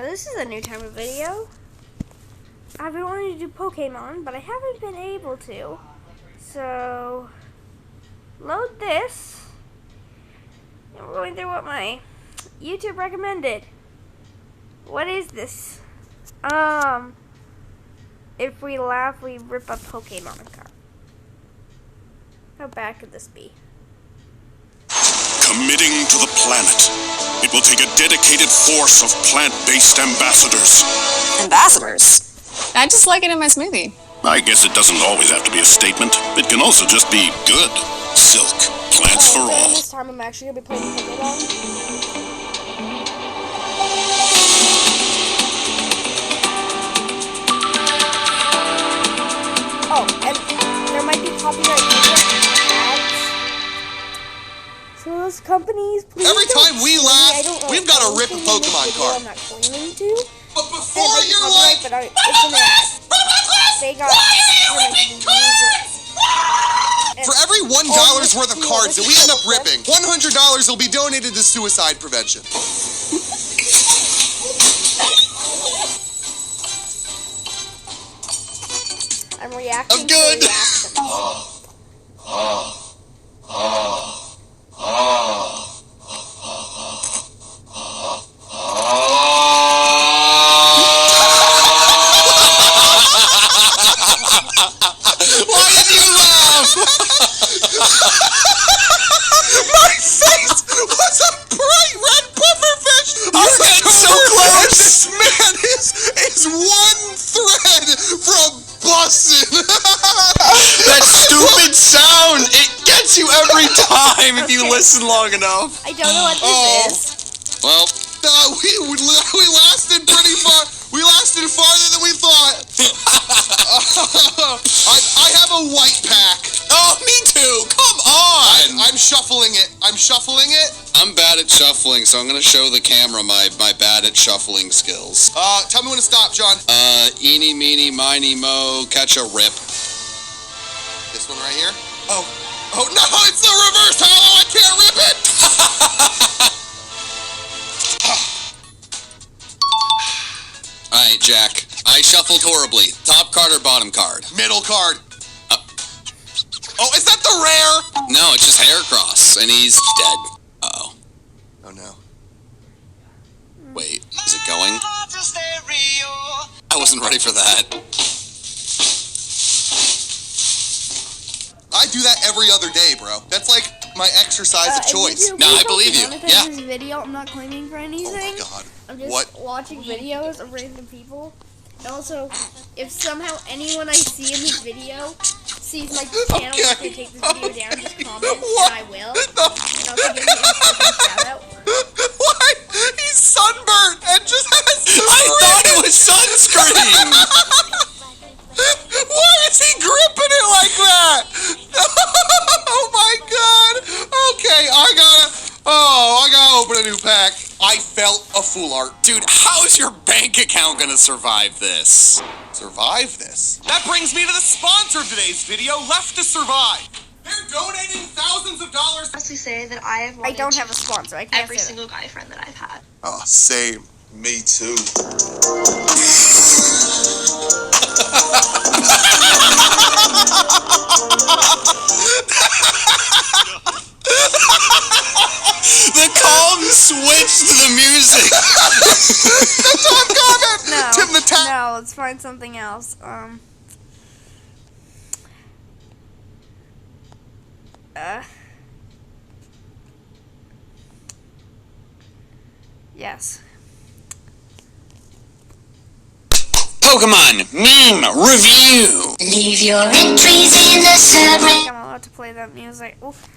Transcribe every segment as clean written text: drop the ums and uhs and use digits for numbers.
this is a new type of video. I've been wanting to do Pokemon, but I haven't been able to. So, load this. And we're going through what my YouTube recommended. What is this? If we laugh, we rip a Pokemon card. How bad could this be? Committing to the planet. It will take a dedicated force of plant-based ambassadors. Ambassadors? I just like it in my smoothie. I guess it doesn't always have to be a statement. It can also just be good. Silk. Plants for all. This time I'm actually going to be playing Pokemon. Oh, and there might be copyright ads. So those companies, please. Every time we laugh, we've got to rip a Pokemon card. I'm not claiming to. But before you're like, but it's an ad. They got for every $1 worth of cards that we end up ripping, $100 will be donated to suicide prevention. I'm reacting. I'm good. Why did you laugh? My face was a bright red pufferfish. You're getting so close. This man is one thread from bussin'. That stupid sound, it gets you every time if you listen long enough. I don't know what this is. Well, we lasted pretty far. We lasted farther than we thought. I have a white pack. Oh, me too. Come on. I'm shuffling it. I'm bad at shuffling, so I'm going to show the camera my bad at shuffling skills. Tell me when to stop, John. Eeny, meeny, miny, mo, catch a rip. This one right here? Oh no, it's the reverse hollow. I can't rip it. Alright, Jack. I shuffled horribly. Top card or bottom card? Middle card. Oh, is that the rare? No, it's just Heracross, and he's dead. Uh-oh. Oh, no. Wait, is it going? I wasn't ready for that. I do that every other day, bro. That's like my exercise of choice. No, I believe you. Yeah. This video, I'm not claiming for anything. Oh, my God. I'm just watching videos of random people. And also, if somehow anyone I see in this video sees my channel, if they take this video down, just comment, and I will. And also give me a shout out. Why? He's sunburnt and just has I thought it was sunscreen! Why is he gripping it like that? Oh my God! Okay, I gotta open a new pack. I felt a fool art. Dude, how is your bank account gonna survive this? Survive this? That brings me to the sponsor of today's video, Left to Survive. They're donating thousands of dollars. I honestly say that I don't have a sponsor. I can't every single guy friend that I've had. Oh, same. Me too. The calm switched to the music. The top comment. No, Tim the tap. no, let's find something else. Yes. Pokemon meme review. Leave your entries in the subreddit. I'm allowed to play that music. Oof.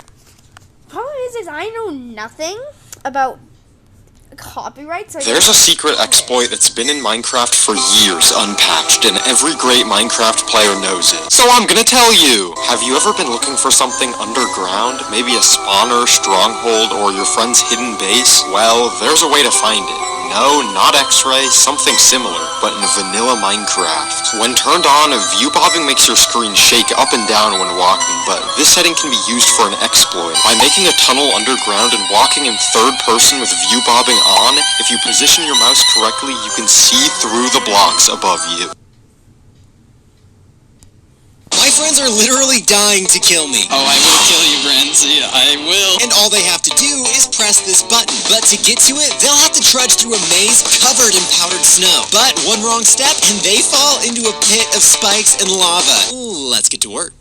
Problem is I know nothing about copyright. So There's a secret exploit that's been in Minecraft for years unpatched, and every great Minecraft player knows it. So I'm gonna tell you! Have you ever been looking for something underground? Maybe a spawner, stronghold, or your friend's hidden base? Well, there's a way to find it. No, not X-ray, something similar, but in vanilla Minecraft. When turned on, view bobbing makes your screen shake up and down when walking, but this setting can be used for an exploit. By making a tunnel underground and walking in third person with view bobbing on, if you if you position your mouse correctly, you can see through the blocks above you. My friends are literally dying to kill me. Oh, I will kill you, Brent. Yeah, I will. And all they have to do is press this button. But to get to it, they'll have to trudge through a maze covered in powdered snow. But one wrong step and they fall into a pit of spikes and lava. Ooh, let's get to work.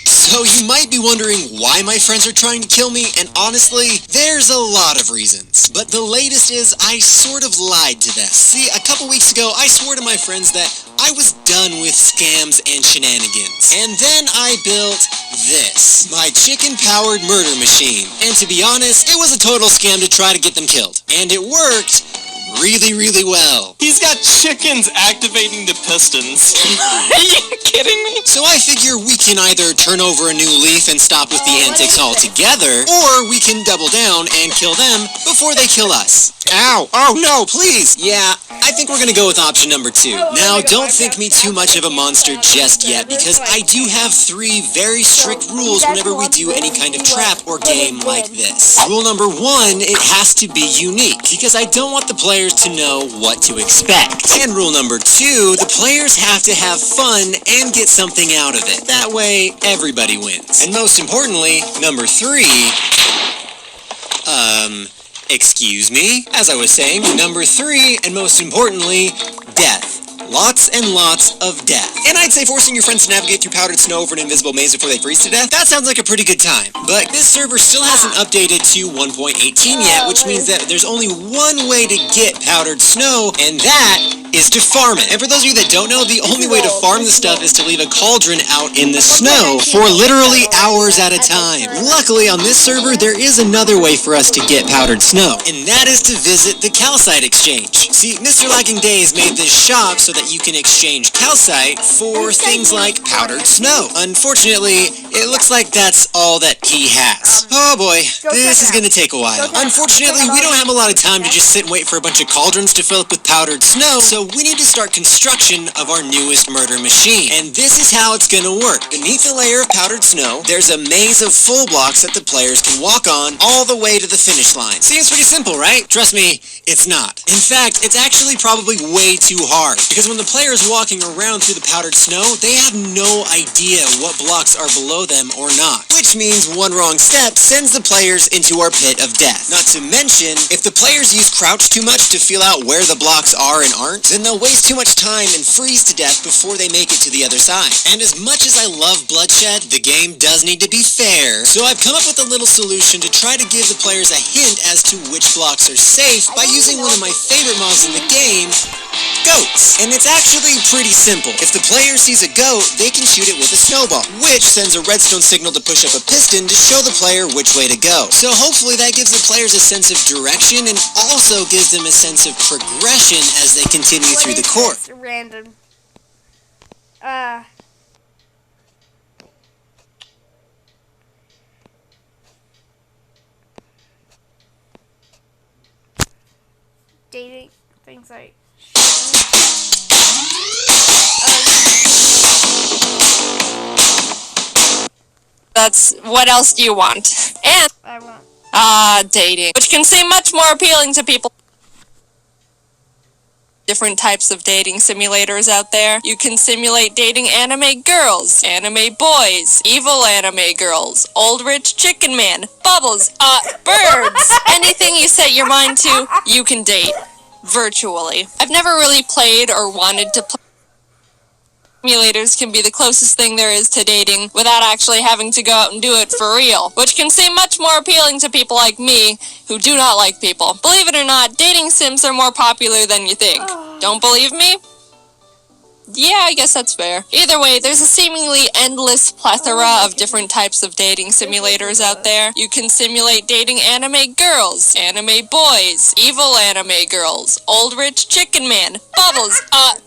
So you might be wondering why my friends are trying to kill me, and honestly, there's a lot of reasons. But the latest is I sort of lied to them. See, a couple weeks ago, I swore to my friends that I was done with scams and shenanigans. And then I built this, my chicken-powered murder machine. And to be honest, it was a total scam to try to get them killed. And it worked really, really well. He's got chickens activating the pistons. Are you kidding me? So I figure we can either turn over a new leaf and stop with the antics altogether, or we can double down and kill them before they kill us. Ow! Oh no, please! Yeah, I think we're gonna go with option number 2. Now, don't think me too much of a monster just yet, because I do have 3 very strict rules whenever we do any kind of trap or game like this. Rule number 1, it has to be unique, because I don't want the players to know what to expect. And rule number 2, the players have to have fun and get something out of it. That way, everybody wins. And most importantly, number 3, excuse me? As I was saying, number 3, and most importantly, death. Lots and lots of death. And I'd say forcing your friends to navigate through powdered snow over an invisible maze before they freeze to death, that sounds like a pretty good time. But this server still hasn't updated to 1.18 yet, which means that there's only one way to get powdered snow, and that is to farm it. And for those of you that don't know, the only way to farm the stuff is to leave a cauldron out in the snow for literally hours at a time. Luckily, on this server, there is another way for us to get powdered snow, and that is to visit the calcite exchange. See, Mr. Lagging Days made this shop so that you can exchange calcite for things like powdered snow. Unfortunately, it looks like that's all that he has. Oh boy, this is gonna take a while. Unfortunately, we don't have a lot of time to just sit and wait for a bunch of cauldrons to fill up with powdered snow, so we need to start construction of our newest murder machine. And this is how it's gonna work. Beneath a layer of powdered snow, there's a maze of full blocks that the players can walk on all the way to the finish line. Seems pretty simple, right? Trust me, it's not. In fact, it's actually probably way too hard, because when the players walking around through the powdered snow, they have no idea what blocks are below them or not. Which means one wrong step sends the players into our pit of death. Not to mention, if the players use crouch too much to feel out where the blocks are and aren't, then they'll waste too much time and freeze to death before they make it to the other side. And as much as I love bloodshed, the game does need to be fair, so I've come up with a little solution to try to give the players a hint as to which blocks are safe by using one of my favorite mobs in the game, goats. And it's actually pretty simple. If the player sees a goat, they can shoot it with a snowball, which sends a redstone signal to push up a piston to show the player which way to go. So hopefully that gives the players a sense of direction and also gives them a sense of progression as they continue through the court. Random. Dating things like That's what else do you want? And I want dating, which can seem much more appealing to people. Different types of dating simulators out there. You can simulate dating anime girls, anime boys, evil anime girls, old rich chicken man, bubbles, birds. Anything you set your mind to, you can date. Virtually. I've never really played or wanted to play. Simulators can be the closest thing there is to dating without actually having to go out and do it for real, which can seem much more appealing to people like me who do not like people. Believe it or not, dating sims are more popular than you think. Don't believe me? Yeah, I guess that's fair. Either way, there's a seemingly endless plethora of different types of dating simulators out there. You can simulate dating anime girls, anime boys, evil anime girls, old rich chicken man, bubbles,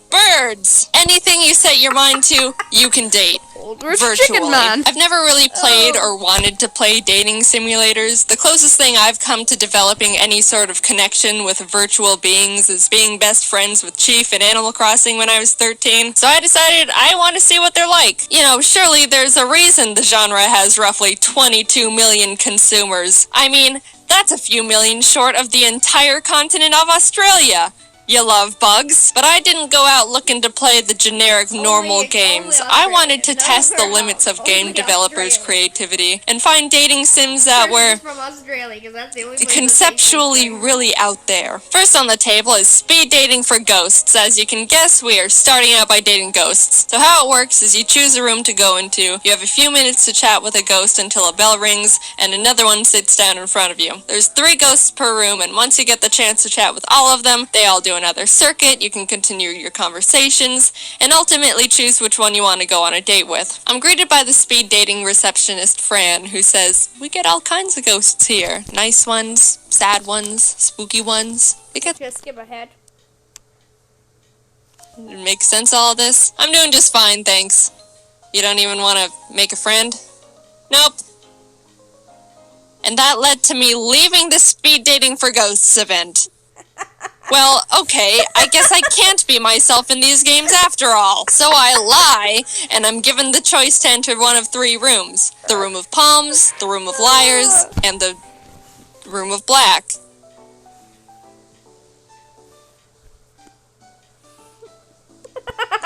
birds. Anything you set your mind to, you can date. old rich Virtually. chicken man. I've never really played or wanted to play dating simulators. The closest thing I've come to developing any sort of connection with virtual beings is being best friends with Chief in Animal Crossing when I was 13. So I decided I want to see what they're like. You know, surely there's a reason the genre has roughly 22 million consumers. I mean, That's a few million short of the entire continent of Australia. You love bugs, but I didn't go out looking to play the generic normal games. I wanted to test the limits of game developers' creativity and find dating sims that were From Australia, 'cause that's the only place conceptually really out there. First on the table is speed dating for ghosts. As you can guess, we are starting out by dating ghosts. So how it works is you choose a room to go into, you have a few minutes to chat with a ghost until a bell rings, and another one sits down in front of you. There's 3 ghosts per room, and once you get the chance to chat with all of them, they all do another circuit, you can continue your conversations, and ultimately choose which one you want to go on a date with. I'm greeted by the speed dating receptionist Fran, who says, "We get all kinds of ghosts here. Nice ones, sad ones, spooky ones. We get..." Just skip ahead. Make sense of all this? I'm doing just fine, thanks. You don't even want to make a friend? Nope. And that led to me leaving the speed dating for ghosts event. Well, okay, I guess I can't be myself in these games after all. So I lie, and I'm given the choice to enter one of 3 rooms. The room of palms, the room of liars, and the room of black.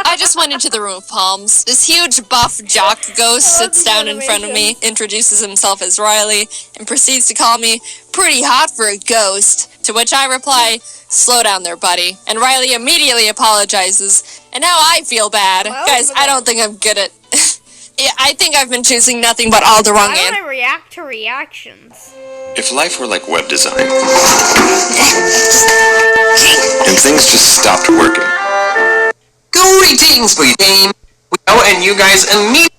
I just went into the room of palms. This huge buff jock ghost sits down in front of me, introduces himself as Riley, and proceeds to call me pretty hot for a ghost. To which I reply, "Slow down there, buddy." And Riley immediately apologizes, and now I feel bad. Guys, I don't think I'm good at... I think I've been choosing nothing but all the wrong Why answers. don't I react to reactions? If life were like web design, and things just stopped working. Greetings, we game. And you guys immediately.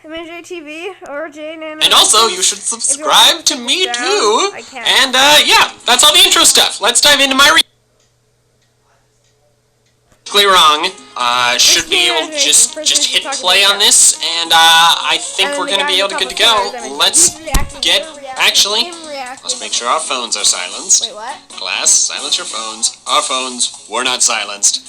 MNJTV or Jane And also, you should subscribe to me too. I can't. And yeah, that's all the intro stuff. Let's dive into my wrong. Should be able to just hit play on this, and I think we're gonna be able to good to go. Let's get. Actually, let's make sure our phones are silenced. Wait, what? Class, silence your phones. Our phones were not silenced.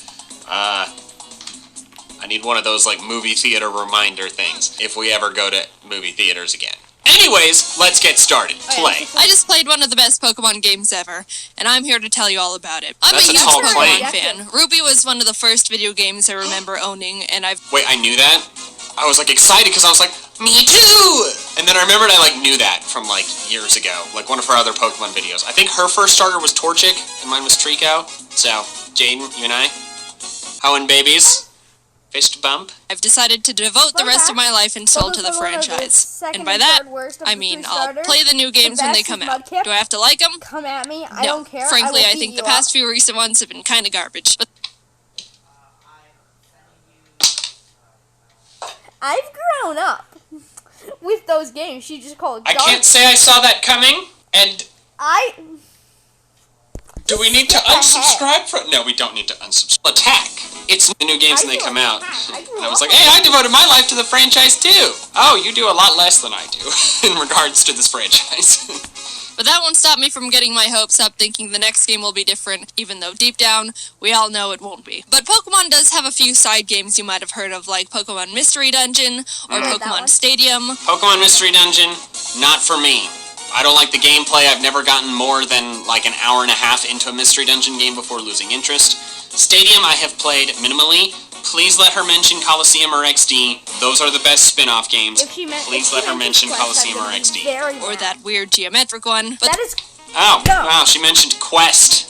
I need one of those, like, movie theater reminder things, if we ever go to movie theaters again. Anyways, let's get started. Play. I just played one of the best Pokemon games ever, and I'm here to tell you all about it. I'm That's a a huge tall Pokemon claim. fan. Ruby was one of the first video games I remember owning, and I've... Wait, I knew that? I was, like, excited because I was like, me too! And then I remembered I, like, knew that from, like, years ago. Like, one of her other Pokemon videos. I think her first starter was Torchic, and mine was Trico. So, Jaden, you and I, how in babies? Fist bump. I've decided to devote the rest of my life and soul to the franchise. And by that, I mean I'll play the new games when they come out. Do I have to like them? Come at me. I No. don't care. Frankly, I will think beat the you past up. few recent ones have been kind of garbage. But I've grown up with those games. She just called. I can't say I saw that coming, and do we need to unsubscribe from... No, we don't need to unsubscribe. Attack! It's the new games when they come out. And I was like, hey, I devoted my life to the franchise too! Oh, you do a lot less than I do, in regards to this franchise. But that won't stop me from getting my hopes up thinking the next game will be different, even though deep down, we all know it won't be. But Pokemon does have a few side games you might have heard of, like Pokemon Mystery Dungeon, or Pokemon Stadium. Pokemon Mystery Dungeon, not for me. I don't like the gameplay. I've never gotten more than like an hour and a half into a Mystery Dungeon game before losing interest. Stadium I have played minimally. Please let her mention Coliseum or XD. Those are the best spin-off games. Please let her mention Coliseum or XD. Or that weird geometric one. But that is... Oh, No. wow, she mentioned Quest.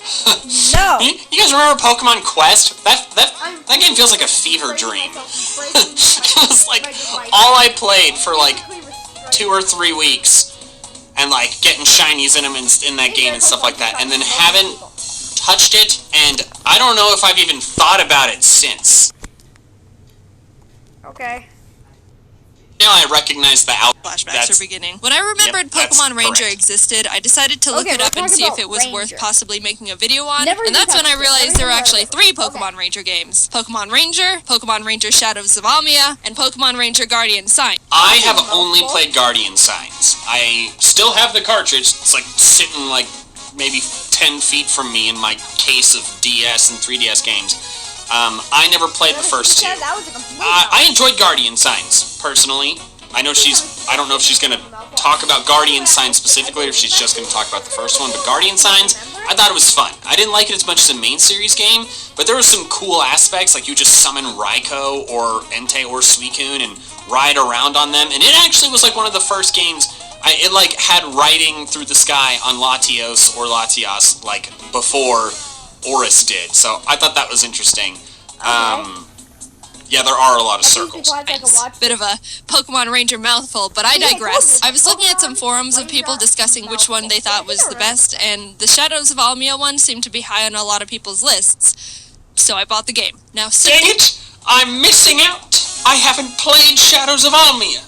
No. You guys remember Pokemon Quest? That game feels like a fever dream. It was like all I played for like 2 or 3 weeks. And like getting shinies in them in that game and stuff like that. And then haven't touched it, and I don't know if I've even thought about it since. Okay. Now I recognize the flashbacks are beginning. When I remembered Yep, that's Pokemon Ranger correct. existed, I decided to look Okay, it up we're and see talking if it was about worth Ranger. possibly making a video on, Never and even that's when I touched it. realized there were Never actually even 3 Pokemon Ranger games. Pokemon Ranger Shadows of Amia, and Pokemon Ranger Guardian Sign. I have only played Guardian Signs. I still have the cartridge. It's like sitting like maybe 10 feet from me in my case of DS and 3DS games. I never played the first 2. That was a complete I enjoyed Guardian Signs, personally. I don't know if she's gonna talk about Guardian Signs specifically, or if she's just going to talk about the first one. But Guardian Signs, I thought it was fun. I didn't like it as much as the main series game, but there were some cool aspects, like you just summon Raikou or Entei or Suicune and ride around on them. And it actually was like one of the first games. It like had riding through the sky on Latios or Latias like before Oris did. So I thought that was interesting. Yeah, there are a lot of circles. Bit of a Pokemon Ranger mouthful, but I digress. I was looking at some forums of people discussing which one they thought was the best, and the Shadows of Almia one seemed to be high on a lot of people's lists. So I bought the game. Now, dang it! I'm missing out! I haven't played Shadows of Almia!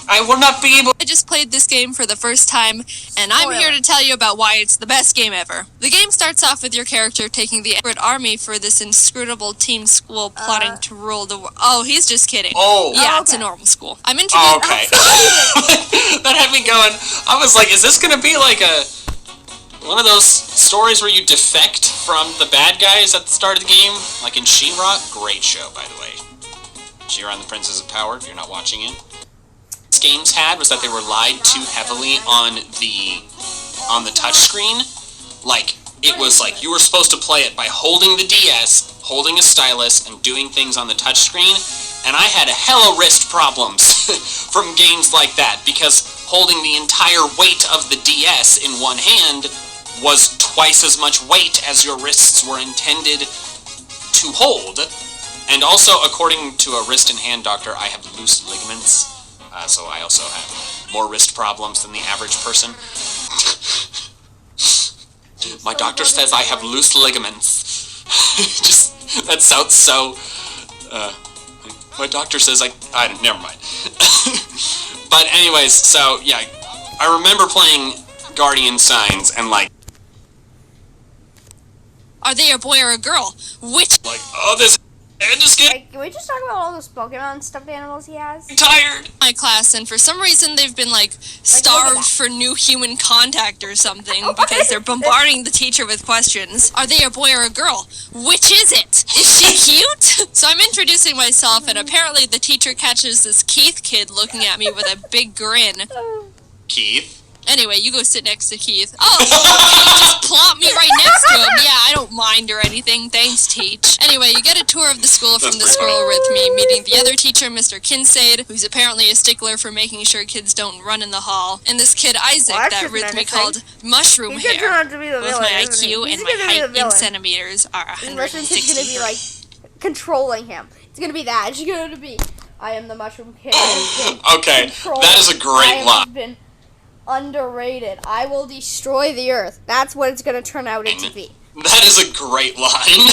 I will not be able. I just played this game for the first time, and I'm here to tell you about why it's the best game ever. The game starts off with your character taking the army for this inscrutable team school plotting to rule the world. Oh, he's just kidding. Oh. Yeah, it's a normal school. I'm introduced. Okay. That had me going. I was like, is this going to be like one of those stories where you defect from the bad guys at the start of the game? Like in She-Ra? Great show, by the way. She-Ra and the Princess of Power, if you're not watching it. Games had was that they were lied too heavily on the touchscreen. Like, it was like you were supposed to play it by holding the DS, holding a stylus, and doing things on the touchscreen, and I had hella wrist problems from games like that, because holding the entire weight of the DS in one hand was twice as much weight as your wrists were intended to hold. And also, according to a wrist and hand doctor, I have loose ligaments. So I also have more wrist problems than the average person. My doctor says I have loose ligaments. Just, that sounds so... my doctor says never mind. But anyways, so, yeah, I remember playing Guardian Signs and, like... Are they a boy or a girl? Which... Like, oh, this... Can we just talk about all those Pokemon stuffed animals he has? I'm tired! My class, and for some reason they've been like starved for new human contact or something because they're bombarding the teacher with questions. Are they a boy or a girl? Which is it? Is she cute? So I'm introducing myself, and apparently the teacher catches this Keith kid looking at me with a big grin. Keith? Anyway, you go sit next to Keith. Oh, okay, just plop me right next to him. Yeah, I don't mind or anything. Thanks, Teach. Anyway, you get a tour of the school from the scroll with me, meeting the other teacher, Mr. Kinsaid, who's apparently a stickler for making sure kids don't run in the hall, and this kid, Isaac, that Rhythmy called Mushroom Hair. Both my IQ and my height in centimeters are 160. He's going to be, like, controlling him. It's going to be that. It's going to be, I am the Mushroom Kid. Okay, that is a great line. Underrated. I will destroy the earth. That's what it's going to turn out to be. That is a great line.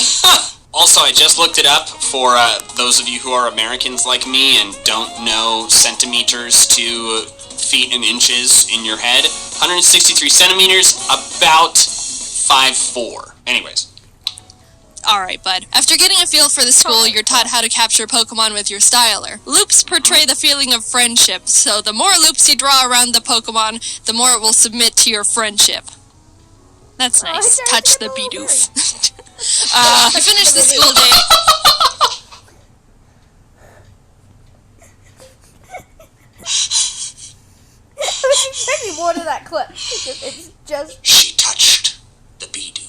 Also, I just looked it up for those of you who are Americans like me and don't know centimeters to feet and inches in your head. 163 centimeters, about 5'4". Anyways. Alright, bud. After getting a feel for the school, you're taught how to capture Pokemon with your styler. Loops portray the feeling of friendship, so the more loops you draw around the Pokemon, the more it will submit to your friendship. That's nice. Touch the Bidoof. You finish the school day... There's more to that clip. It's just... She touched the Bidoof.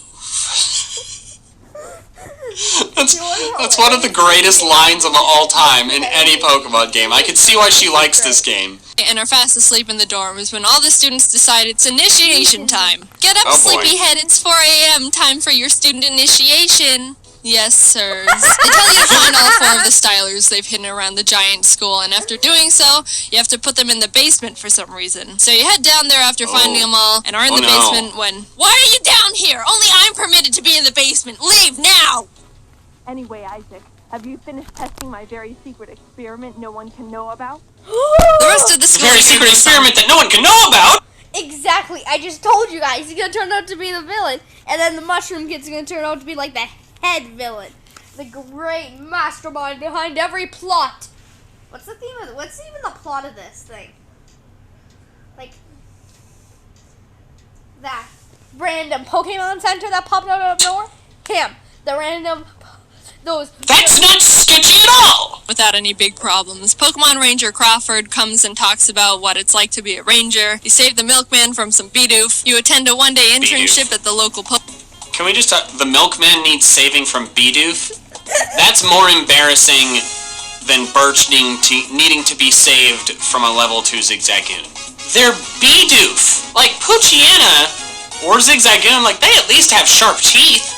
That's one of the greatest lines of all time in any Pokemon game. I can see why she likes this game. And are fast asleep in the dorms when all the students decide it's initiation time. Get up, sleepyhead, it's 4 a.m. Time for your student initiation. Yes, sirs. They tell you to find all 4 of the stylers they've hidden around the giant school, and after doing so, you have to put them in the basement for some reason. So you head down there after finding them all, and are in the basement when... Why are you down here? Only I'm permitted to be in the basement. Leave now! Anyway, Isaac, have you finished testing my very secret experiment no one can know about? The rest of the school... Very secret experiment that no one can know about? Exactly. I just told you guys. He's going to turn out to be the villain, and then the Mushroom Kid's going to turn out to be like the head villain. The great mastermind behind every plot. What's the theme of it? What's even the plot of this thing? Like, that random Pokemon Center that popped out of nowhere? Him. The random That's not sketchy at all! Without any big problems. Pokemon Ranger Crawford comes and talks about what it's like to be a ranger. You save the milkman from some Bidoof. You attend a one-day internship at the local Can we just talk? The milkman needs saving from Bidoof? That's more embarrassing than Birch needing to be saved from a level 2 Zigzagoon. They're Bidoof! Like, Poochyena or Zigzagoon, like, they at least have sharp teeth.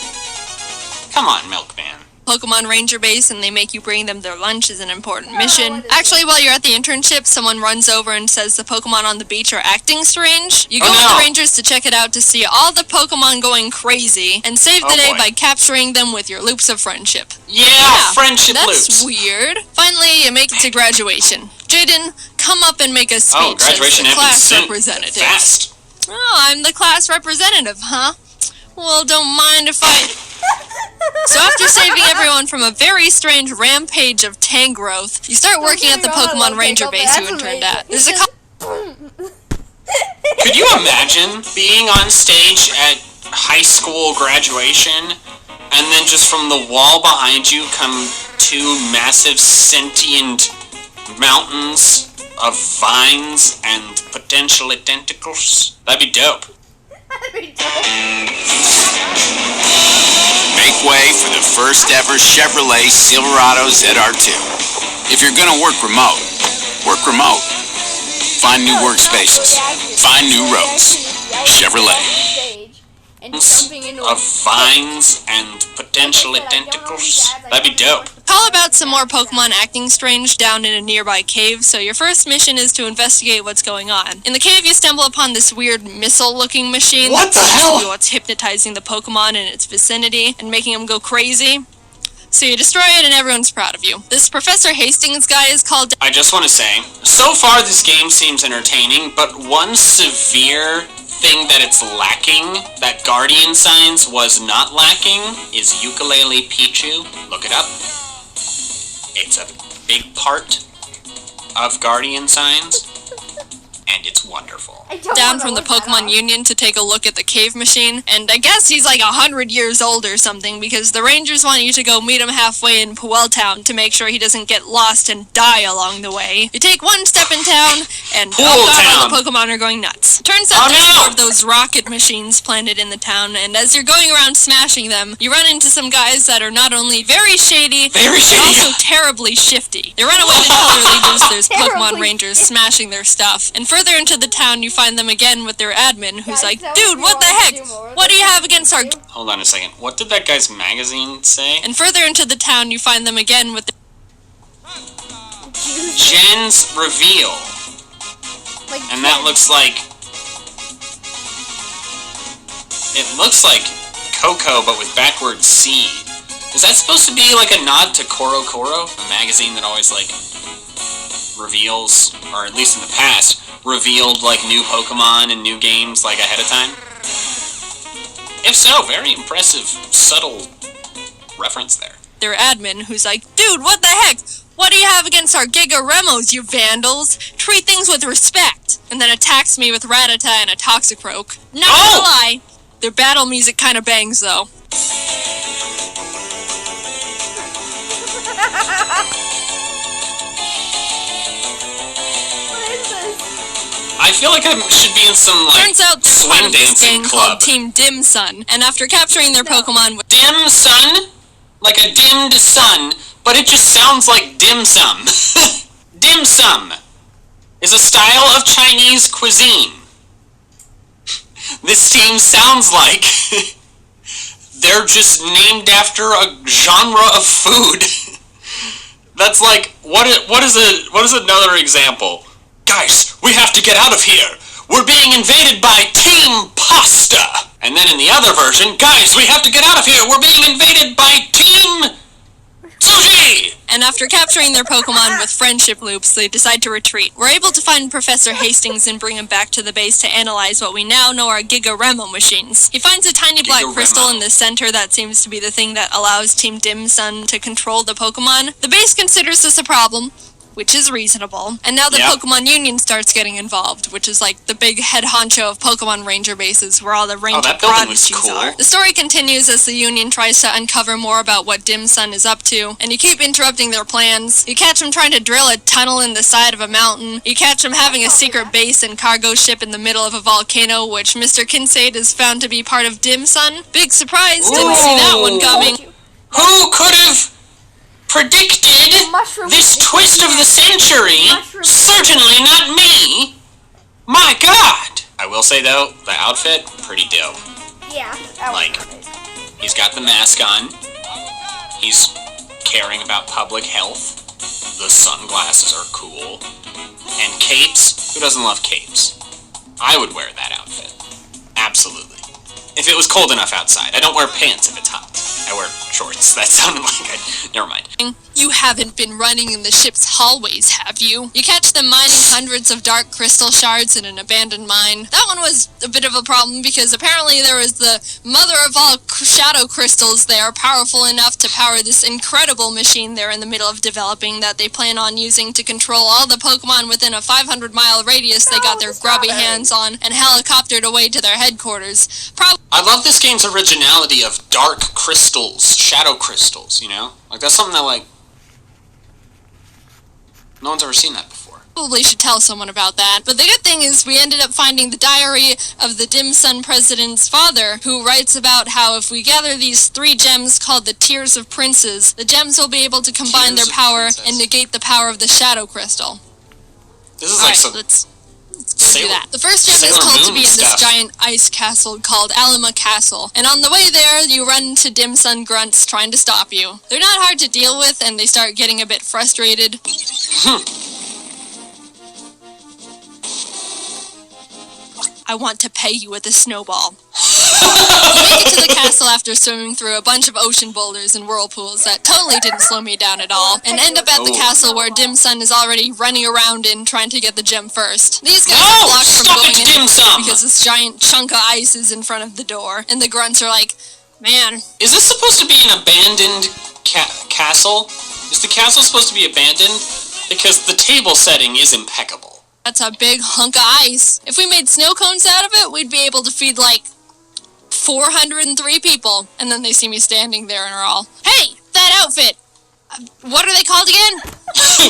Come on, milkman. Pokemon Ranger base, and they make you bring them their lunch as an important mission. Actually, while you're at the internship, someone runs over and says the Pokemon on the beach are acting strange. You go with the Rangers to check it out to see all the Pokemon going crazy, and save the day by capturing them with your loops of friendship. Yeah, friendship loops. That's weird. Finally, you make it to graduation. Jaden, come up and make a speech graduation as the class happens representative. fast. Oh, I'm the class representative, huh? Well, don't mind if I... So after saving everyone from a very strange rampage of Tangrowth, you start working at the Pokemon Ranger base you interned at. There's a Could you imagine being on stage at high school graduation, and then just from the wall behind you come two massive sentient mountains of vines and potentially tentacles? That'd be dope. Make way for the first ever Chevrolet Silverado ZR2. If you're gonna work remote, work remote. Find new workspaces. Find new roads. Chevrolet. Of vines and potentially tentacles? That'd be dope. Call about some more Pokemon acting strange down in a nearby cave, so your first mission is to investigate what's going on. In the cave, you stumble upon this weird missile-looking machine. What the hell? What's hypnotizing the Pokemon in its vicinity and making them go crazy. So you destroy it and everyone's proud of you. This Professor Hastings guy is called... I just want to say, so far this game seems entertaining, but one severe thing that it's lacking, that Guardian Signs was not lacking, is Ukulele Pichu. Look it up. It's a big part of Guardian Signs, and it's wonderful. Down from the Pokemon Union to take a look at the cave machine, and I guess he's like 100 years old or something, because the Rangers want you to go meet him halfway in Puel Town to make sure he doesn't get lost and die along the way. You take one step in town, and all the Pokemon are going nuts. Turns out there's more of those rocket machines planted in the town, and as you're going around smashing them, you run into some guys that are not only very shady, but also terribly shifty. They run away to tell their leaders there's Pokemon Rangers smashing their stuff, and further into the town you find them again with their admin, who's like, dude, what the heck? What do you have against our... Hold on a second. What did that guy's magazine say? And further into the town, you find them again with Jen's reveal. And that looks like... It looks like Coco, but with backwards C. Is that supposed to be like a nod to Koro Koro? A magazine that always, like, reveals, or at least in the past, revealed like new Pokemon and new games like ahead of time? If so, very impressive, subtle reference there. Their admin, who's like, dude, what the heck? What do you have against our Giga Remos, you vandals? Treat things with respect. And then attacks me with Rattata and a Toxicroak. Not gonna lie, their battle music kind of bangs though. I feel like I should be in some, like, Turns out there's swing one dancing gang club. called Team Dim Sun, and after capturing their Pokemon with Dim Sun? Like a dimmed sun, but it just sounds like dim sum. Dim sum is a style of Chinese cuisine. This team sounds like they're just named after a genre of food. That's like, what is another example? Guys, we have to get out of here. We're being invaded by Team Pasta. And then in the other version, guys, we have to get out of here. We're being invaded by Team Sushi. And after capturing their Pokemon with friendship loops, they decide to retreat. We're able to find Professor Hastings and bring him back to the base to analyze what we now know are Giga Remo machines. He finds a tiny black crystal in the center that seems to be the thing that allows Team Dim Sun to control the Pokemon. The base considers this a problem, which is reasonable. And now the Yep. Pokemon Union starts getting involved, which is like the big head honcho of Pokemon Ranger bases where all the Ranger that building was prodigies cool. are. The story continues as the Union tries to uncover more about what Dim Sun is up to, and you keep interrupting their plans. You catch him trying to drill a tunnel in the side of a mountain. You catch him having a secret base and cargo ship in the middle of a volcano, which Mr. Kincaid is found to be part of Dim Sun. Big surprise, didn't see that one coming. Who could have predicted this twist of the century? Certainly not me. My God. I will say though, the outfit, pretty dope. Yeah. Like, he's got the mask on. He's caring about public health. The sunglasses are cool. And capes? Who doesn't love capes? I would wear that outfit. Absolutely. If it was cold enough outside. I don't wear pants if it's hot. I wear shorts. That sounded like never mind. You haven't been running in the ship's hallways, have you? You catch them mining hundreds of dark crystal shards in an abandoned mine. That one was a bit of a problem because apparently there was the mother of all shadow crystals there, powerful enough to power this incredible machine they're in the middle of developing that they plan on using to control all the Pokemon within a 500-mile radius they got their grubby hands on and helicoptered away to their headquarters. I love this game's originality of dark crystals, shadow crystals, you know? Like, that's something that, like, no one's ever seen that before. Probably should tell someone about that. But the good thing is we ended up finding the diary of the Dim Sun president's father, who writes about how if we gather these 3 gems called the Tears of Princes, the gems will be able to combine their power and negate the power of the shadow crystal. This is like some... Let's do that. The first gem is called to be in this giant ice castle called Alima Castle. And on the way there, you run into Dim Sun grunts trying to stop you. They're not hard to deal with, and they start getting a bit frustrated. I want to pay you with a snowball. You make it to the castle after swimming through a bunch of ocean boulders and whirlpools that totally didn't slow me down at all, and end up at the castle where Dim Sun is already running around in trying to get the gem first. These guys are blocked from going in because this giant chunk of ice is in front of the door, and the grunts are like, man. Is this supposed to be an abandoned castle? Is the castle supposed to be abandoned? Because the table setting is impeccable. That's a big hunk of ice. If we made snow cones out of it, we'd be able to feed like 403 people. And then they see me standing there and are all, hey, that outfit! What are they called again?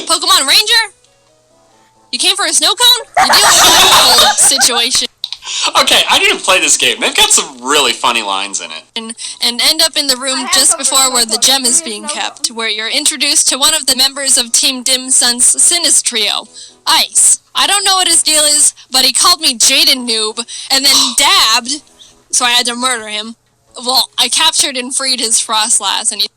Pokemon Ranger? You came for a snow cone? You deal with that whole situation. Okay, I need to play this game. They've got some really funny lines in it. And end up in the room just before where the gem is being kept, where you're introduced to one of the members of Team Dim Sun's Sinus Trio, Ice. I don't know what his deal is, but he called me Jaden Noob, and then dabbed, so I had to murder him. Well, I captured and freed his Frostlass, and he...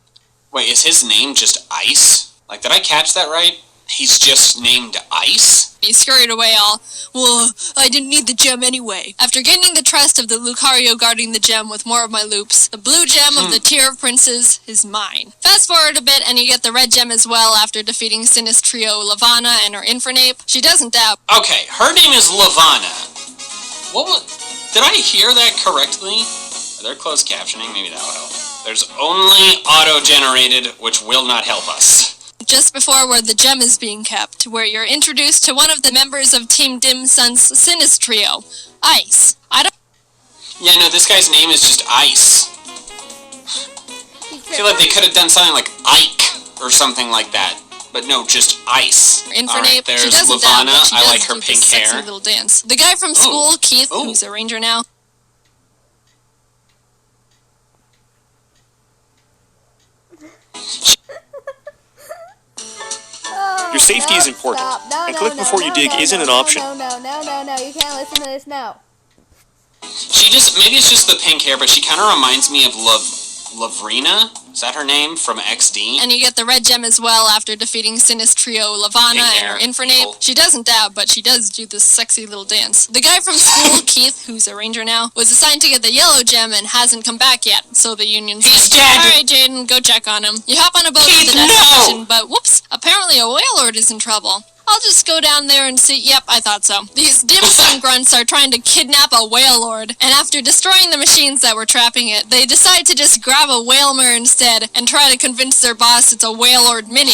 Wait, is his name just Ice? Like, did I catch that right? He's just named Ice? He scurried away all, well, I didn't need the gem anyway. After gaining the trust of the Lucario guarding the gem with more of my loops, the blue gem of the Tier of Princes is mine. Fast forward a bit and you get the red gem as well after defeating Sinus Trio Lavana and her Infernape. She doesn't doubt. Okay, her name is Lavana. What was... Did I hear that correctly? Are there closed captioning? Maybe that will help. There's only auto-generated, which will not help us. Just before where the gem is being kept, where you're introduced to one of the members of Team Dim Sun's Sinus Trio, Ice. Yeah, no, this guy's name is just Ice. I feel like they could have done something like Ike or something like that. But no, just Ice. Alright, there's Lavana. I like her pink hair. Sexy little dance. The guy from school, Keith, who's a ranger now. Your safety is important, and click before you dig isn't an option. No, you can't listen to this, no. She just, maybe it's just the pink hair, but she kind of reminds me of Lavrina? Is that her name? From XD? And you get the red gem as well after defeating Sinus Trio Lavana and her Infernape. She doesn't dab, but she does do this sexy little dance. The guy from school, Keith, who's a ranger now, was assigned to get the yellow gem and hasn't come back yet, so the Union's like, alright Jaden, go check on him. You hop on a boat to the destination, but whoops, apparently a whale lord is in trouble. I'll just go down there and see. Yep, I thought so. These Dim Sun grunts are trying to kidnap a whale lord, and after destroying the machines that were trapping it, they decide to just grab a whalmer instead and try to convince their boss it's a whale lord mini.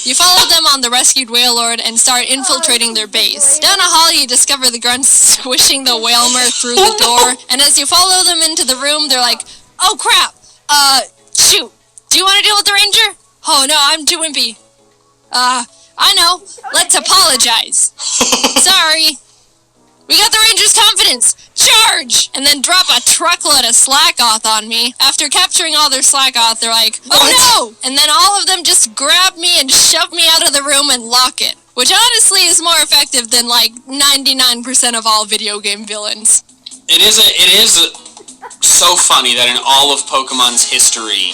You follow them on the rescued whale lord and start infiltrating their base. Down a hall, you discover the grunts squishing the whalmer through the door, and as you follow them into the room, they're like, "Oh crap! Shoot! Do you want to deal with the ranger? Oh no, I'm too wimpy. I know. Let's apologize. Sorry. We got the ranger's confidence! Charge! And then drop a truckload of Slackoth on me. After capturing all their Slackoth, they're like, "Oh no!" And then all of them just grab me and shove me out of the room and lock it. Which honestly is more effective than like 99% of all video game villains. It is so funny that in all of Pokemon's history,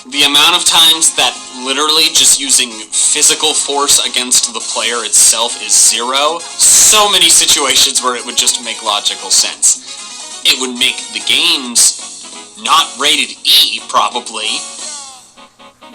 the amount of times that literally just using physical force against the player itself is zero, so many situations where it would just make logical sense. It would make the games not rated E, probably,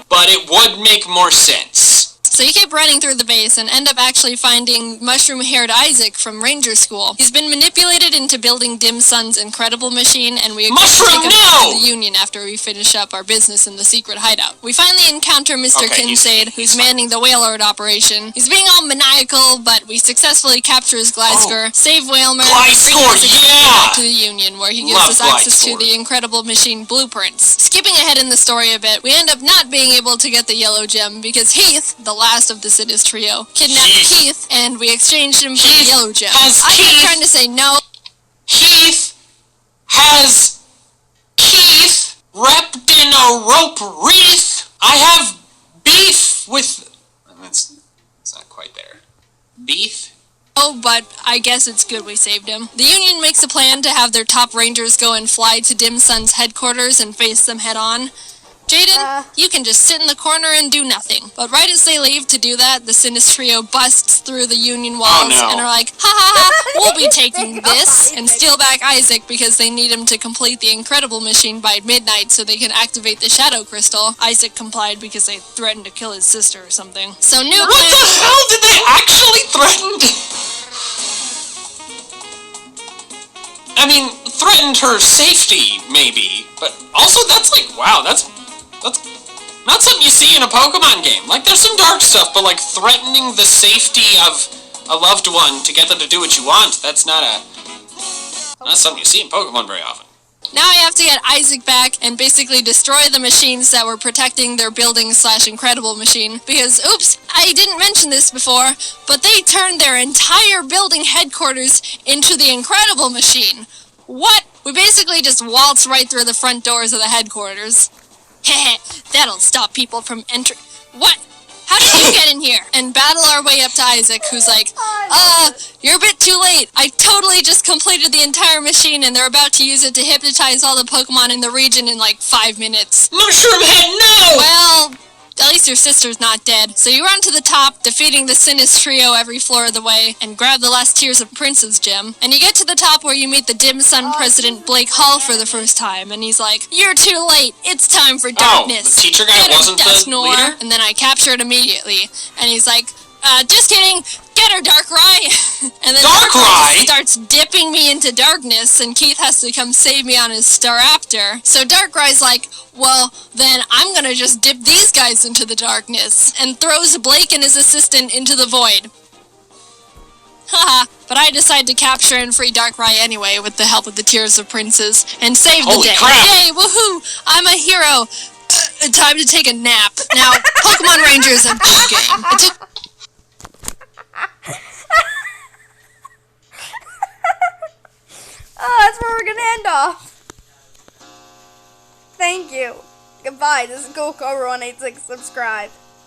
but it would make more sense. So you keep running through the base and end up actually finding mushroom-haired Isaac from Ranger School. He's been manipulated into building Dim Sun's incredible machine, and we agree to take him to the Union after we finish up our business in the secret hideout. We finally encounter Mr. Kincaid, who's manning the Whale Lord operation. He's being all maniacal, but we successfully capture his Gliscor, save Whalmer, and bring back to the Union, where he gives us access to the incredible machine blueprints. Skipping ahead in the story a bit, we end up not being able to get the yellow gem because Heath, the last of the Sinus trio, kidnapped Keith, and we exchanged him for the yellow gem. I kept trying to say no. Heath has Keith wrapped in a rope wreath. I have beef with... It's not quite there. Beef? Oh, but I guess it's good we saved him. The Union makes a plan to have their top rangers go and fly to Dim Sun's headquarters and face them head on. Jaden, you can just sit in the corner and do nothing. But right as they leave to do that, the Sinus trio busts through the Union walls and are like, "Ha ha ha, we'll be taking this," and steal back Isaac because they need him to complete the incredible machine by midnight so they can activate the Shadow Crystal. Isaac complied because they threatened to kill his sister or something. So new plan. What the hell did they actually threaten? I mean, threatened her safety, maybe, but also that's like, wow, that's not something you see in a Pokemon game. Like, there's some dark stuff, but like threatening the safety of a loved one to get them to do what you want, that's not something you see in Pokemon very often. Now I have to get Isaac back and basically destroy the machines that were protecting their building/incredible machine. Because, oops, I didn't mention this before, but they turned their entire building headquarters into the incredible machine. What? We basically just waltz right through the front doors of the headquarters. Heh, that'll stop people from entering. What? How did you get in here? And battle our way up to Isaac, who's like, you're a bit too late. I totally just completed the entire machine, and they're about to use it to hypnotize all the Pokemon in the region in like 5 minutes. Mushroom Head, no! Well, at least your sister's not dead. So you run to the top, defeating the Sinus trio every floor of the way, and grab the last Tears of Prince's gem. And you get to the top where you meet the Dim Sun president, Blake Hall, for the first time, and he's like, "You're too late. It's time for darkness." Oh, the teacher guy wasn't the leader? And then I capture it immediately. And he's like, just kidding. Get her, Darkrai! And then Darkrai starts dipping me into darkness, and Keith has to come save me on his Staraptor. So Darkrai's like, well, then I'm gonna just dip these guys into the darkness, and throws Blake and his assistant into the void. Haha, but I decide to capture and free Darkrai anyway with the help of the Tears of Princes, and save the day. Crap. Yay, woohoo! I'm a hero! Time to take a nap. Now, Pokemon Rangers a good game. Oh, that's where we're gonna end off. Thank you. Goodbye. This is Goku186. Subscribe.